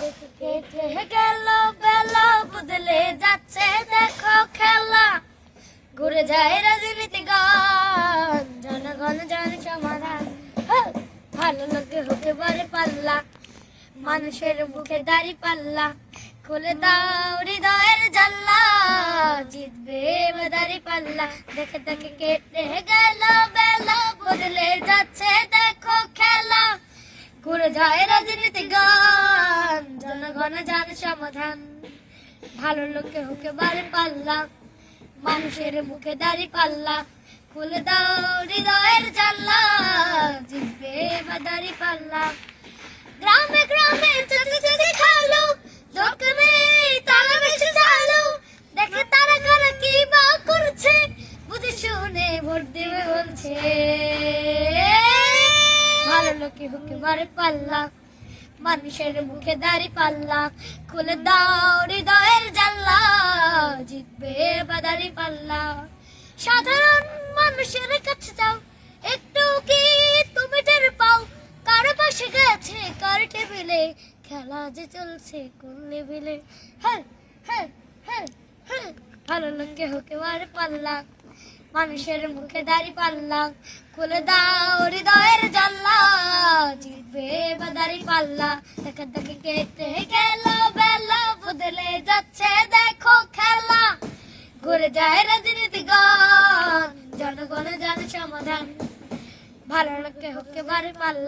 দেখে কেটে গেল বেলা, বদলে যাচ্ছে দেখো খেলা। ঘুরে যায় রাজনীতি গান, জনগণ জানে সমাধান। ভালো লোকে হতে পারে পাল্লা, মানুষের মুখে দাড়ি পাল্লা। খুলে দাও হৃদয়ের জানলা, জিতবে দাড়ি পাল্লা। দেখে দেখে কেটে গেল বেলা, বদলে যাচ্ছে দেখো খেলা। ঘুরে যায় রাজনীতি গান, জনগণ জানে সমাধান। ভালো লোকে হতে পারে পাল্লা, মানুষের মুখে দাড়ি পাল্লা। খুলে দাও হৃদয়ের জানলা, জিতবে দাড়ি পাল্লা। গ্রামে গ্রামে চোখে চোখে খালো, দোকানে তালা বেশি চালো। দেখে তারা কারা কি বা করছে, বুঝে শুনে ভোট দেবে বলছে। ভালো লোকে হুকে মারে পাল্লা, মানুষের মুখে দাড়ি পাল্লা। খুলে দাও হৃদয়ের জানলা, জিতবে দাড়ি পাল্লা। সাধারণ মানুষের কাছে যাও, একটু কি তুমি টের পাও? কারো পাশে গেছে কার টেবিলে, খেলা যে চলছে কোন লেভেলে। হ্যাঁ হ্যাঁ হ্যাঁ হ্যাঁ, ভালো লোকে হুকে মারে পাল্লা, মানুষের মুখে দাড়ি পাল্লা। খুলে দাও হৃদয়ের জানলা, জিতবে দাড়ি পাল্লা। দেখে দেখে কেটে গেল বেলা, বদলে যাচ্ছে দেখো খেলা। ঘুরে যায় রাজনীতি গান, জনগণ জানে সমাধান। ভালো লোকে হুকে মারে পাল্লা।